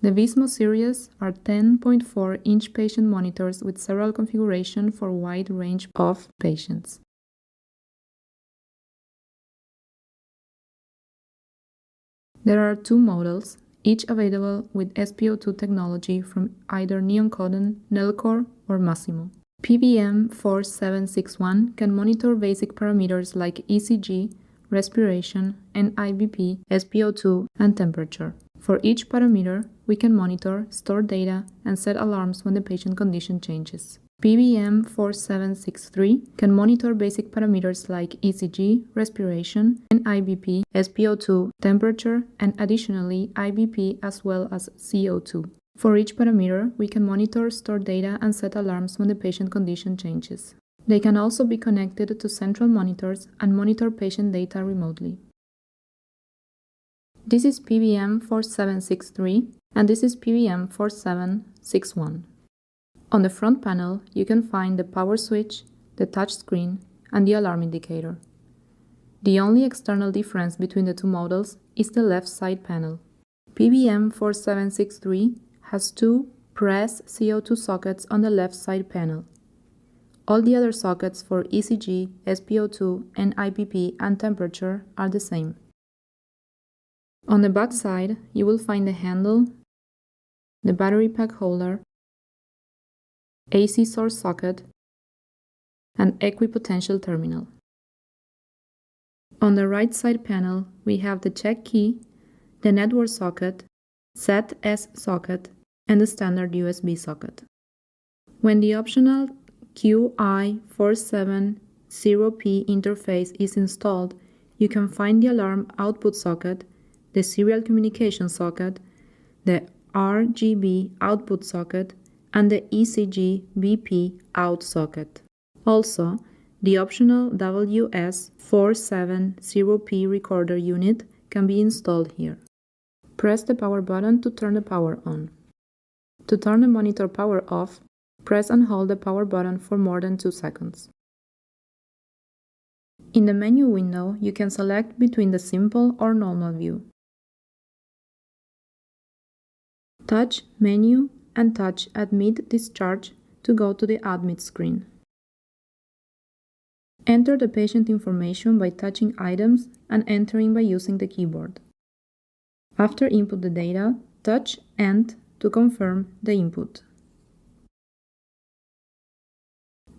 The Vismo series are 10.4-inch patient monitors with several configurations for a wide range of patients. There are two models, each available with SpO2 technology from either Nihon Kohden, Nellcore, or Massimo. PVM 4761 can monitor basic parameters like ECG, respiration, NIBP, SpO2, and temperature. For each parameter, we can monitor, store data, and set alarms when the patient condition changes. PVM 4763 can monitor basic parameters like ECG, respiration, NIBP, SpO2, temperature, and additionally IBP as well as CO2. For each parameter, we can monitor, store data, and set alarms when the patient condition changes. They can also be connected to central monitors and monitor patient data remotely. This is PVM 4763 and this is PVM 4761. On the front panel, you can find the power switch, the touch screen, and the alarm indicator. The only external difference between the two models is the left side panel. PVM 4763 has two press CO2 sockets on the left side panel. All the other sockets for ECG, SpO2, NIBP, and temperature are the same. On the back side, you will find the handle, the battery pack holder, AC source socket, and equipotential terminal. On the right side panel, we have the check key, the network socket, ZS socket, and the standard USB socket. When the optional QI470P interface is installed, you can find the alarm output socket, the serial communication socket, the RGB output socket, and the ECG BP out socket. Also, the optional WS470P recorder unit can be installed here. Press the power button to turn the power on. To turn the monitor power off, press and hold the power button for more than 2 seconds. In the menu window, you can select between the simple or normal view. Touch Menu and touch Admit Discharge to go to the Admit screen. Enter the patient information by touching items and entering by using the keyboard. After input the data, touch End to confirm the input.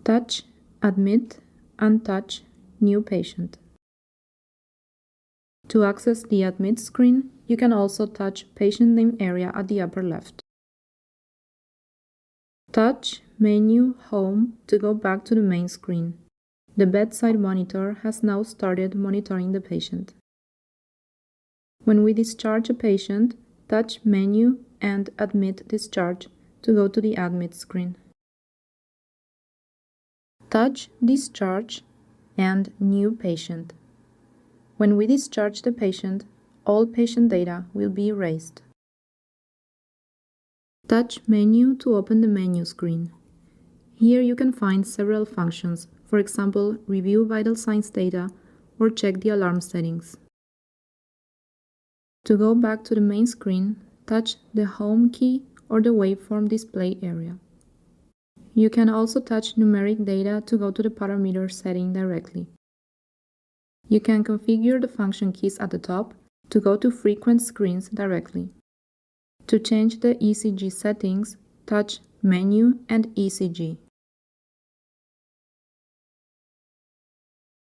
Touch Admit and touch New Patient. To access the Admit screen, you can also touch Patient Name area at the upper left. Touch Menu Home to go back to the main screen. The bedside monitor has now started monitoring the patient. When we discharge a patient, touch Menu and Admit Discharge to go to the Admit screen. Touch Discharge and New Patient. When we discharge the patient, all patient data will be erased. Touch Menu to open the menu screen. Here you can find several functions, for example, review vital signs data or check the alarm settings. To go back to the main screen, touch the Home key or the waveform display area. You can also touch numeric data to go to the parameter setting directly. You can configure the function keys at the top to go to frequent screens directly. To change the ECG settings, touch Menu and ECG.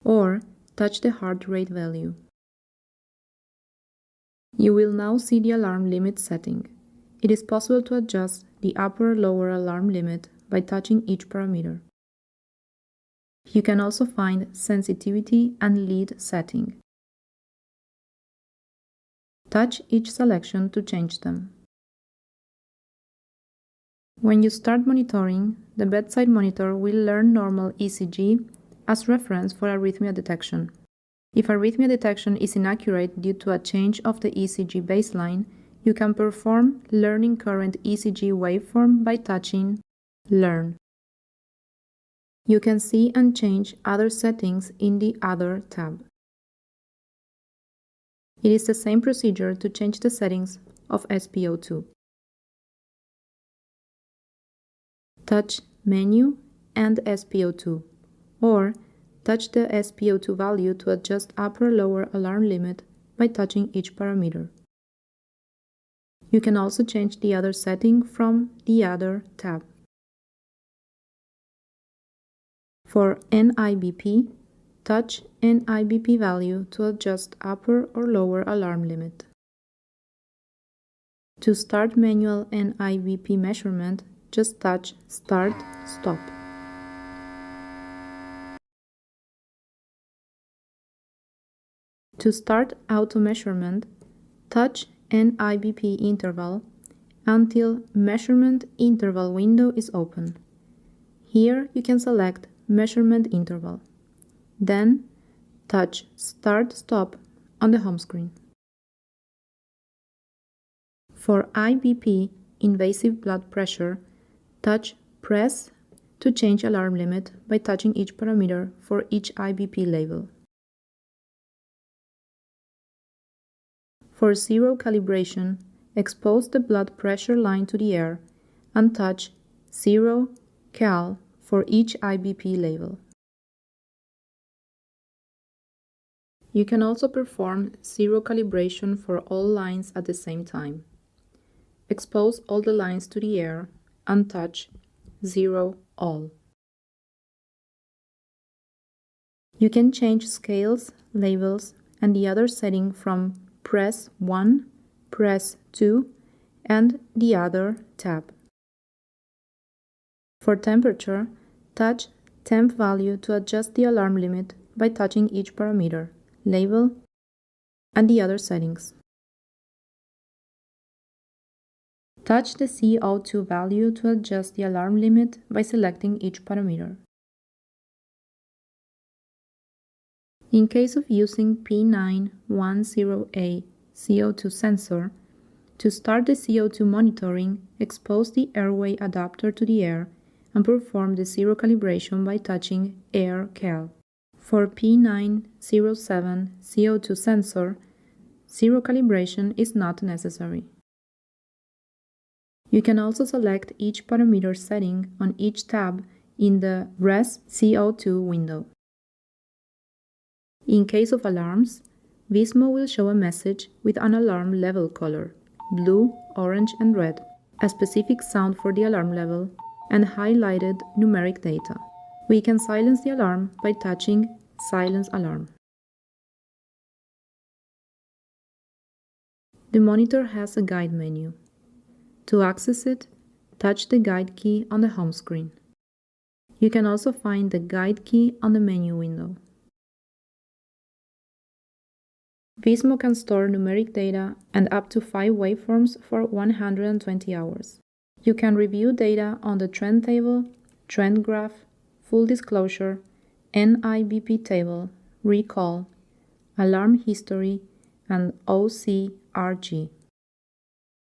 Or touch the heart rate value. You will now see the alarm limit setting. It is possible to adjust the upper or lower alarm limit by touching each parameter. You can also find sensitivity and lead setting. Touch each selection to change them. When you start monitoring, the bedside monitor will learn normal ECG as reference for arrhythmia detection. If arrhythmia detection is inaccurate due to a change of the ECG baseline, you can perform learning current ECG waveform by touching Learn. You can see and change other settings in the Other tab. It is the same procedure to change the settings of SpO2. touch Menu and SPO2, or touch the SPO2 value to adjust upper-lower alarm limit by touching each parameter. You can also change the other setting from the Other tab. For NIBP, touch NIBP value to adjust upper or lower alarm limit. To start manual NIBP measurement, just touch Start, Stop. To start auto measurement, touch NIBP interval until measurement interval window is open. Here you can select measurement interval. Then touch Start Stop on the home screen. For IBP, invasive blood pressure, touch Press to change alarm limit by touching each parameter for each IBP label. For zero calibration, expose the blood pressure line to the air and touch 0 cal for each IBP label. You can also perform zero calibration for all lines at the same time. Expose all the lines to the air and touch 0 all. You can change scales, labels, and the other setting from Press 1, Press 2, and the Other tab. For temperature, touch Temp value to adjust the alarm limit by touching each parameter, label, and the other settings. Touch the CO2 value to adjust the alarm limit by selecting each parameter. In case of using P910A CO2 sensor, to start the CO2 monitoring, expose the airway adapter to the air and perform the zero calibration by touching Air Cal. For P907 CO2 sensor, zero calibration is not necessary. You can also select each parameter setting on each tab in the Res CO2 window. In case of alarms, Vismo will show a message with an alarm level color, blue, orange, and red, a specific sound for the alarm level, and highlighted numeric data. We can silence the alarm by touching Silence Alarm. The monitor has a guide menu. To access it, touch the guide key on the home screen. You can also find the guide key on the menu window. Vismo can store numeric data and up to 5 waveforms for 120 hours. You can review data on the trend table, trend graph, full disclosure, NIBP table, recall, alarm history, and OCRG.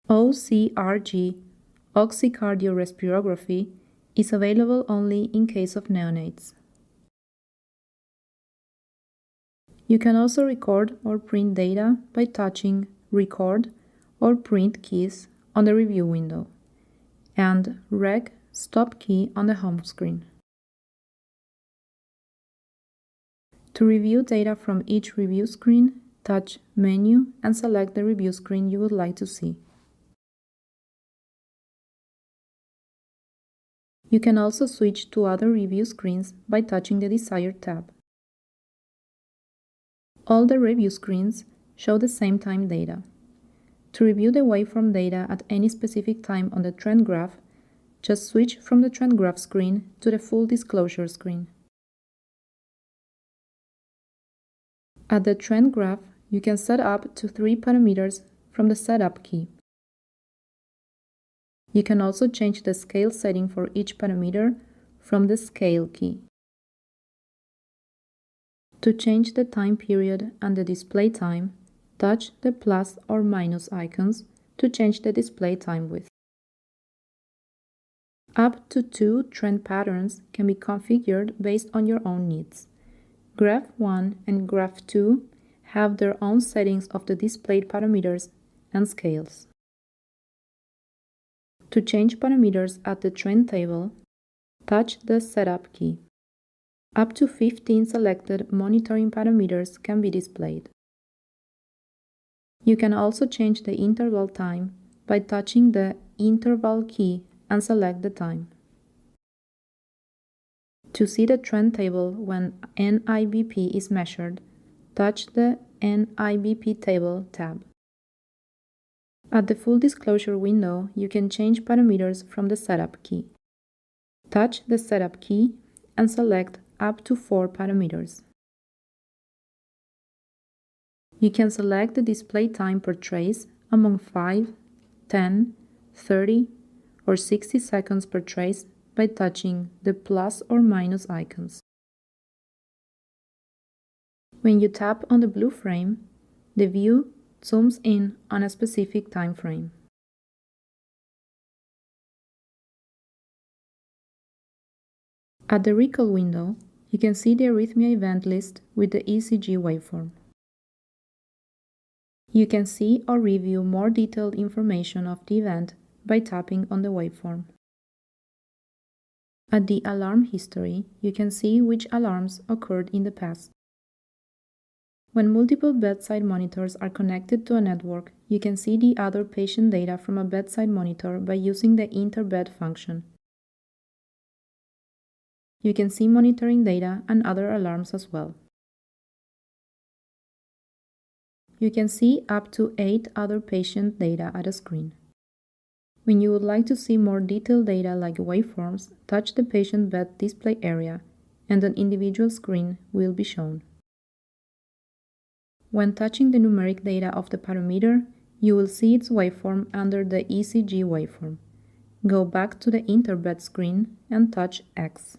OCRG, oxycardiorespirography, is available only in case of neonates. You can also record or print data by touching Record or Print keys on the review window and Rec Stop key on the home screen. To review data from each review screen, touch Menu and select the review screen you would like to see. You can also switch to other review screens by touching the desired tab. All the review screens show the same time data. To review the waveform data at any specific time on the trend graph, just switch from the trend graph screen to the full disclosure screen. At the trend graph, you can set up to 3 parameters from the Setup key. You can also change the scale setting for each parameter from the Scale key. To change the time period and the display time, touch the plus or minus icons to change the display time width. Up to 2 trend patterns can be configured based on your own needs. Graph 1 and Graph 2 have their own settings of the displayed parameters and scales. To change parameters at the trend table, Touch the Setup key. Up to 15 selected monitoring parameters can be displayed. You can also change the interval time by touching the Interval key and select the time. To see the trend table when NIBP is measured, touch the NIBP Table tab. At the Full Disclosure window, you can change parameters from the Setup key. Touch the Setup key and select up to 4 parameters. You can select the display time per trace among 5, 10, 30, or 60 seconds per trace by touching the plus or minus icons. When you tap on the blue frame, the view zooms in on a specific time frame. At the Recall window, you can see the arrhythmia event list with the ECG waveform. You can see or review more detailed information of the event by tapping on the waveform. At the Alarm History, you can see which alarms occurred in the past. When multiple bedside monitors are connected to a network, you can see the other patient data from a bedside monitor by using the Interbed function. You can see monitoring data and other alarms as well. You can see up to 8 other patient data at a screen. When you would like to see more detailed data like waveforms, touch the patient bed display area and an individual screen will be shown. When touching the numeric data of the parameter, you will see its waveform under the ECG waveform. Go back to the Interbed screen and touch X.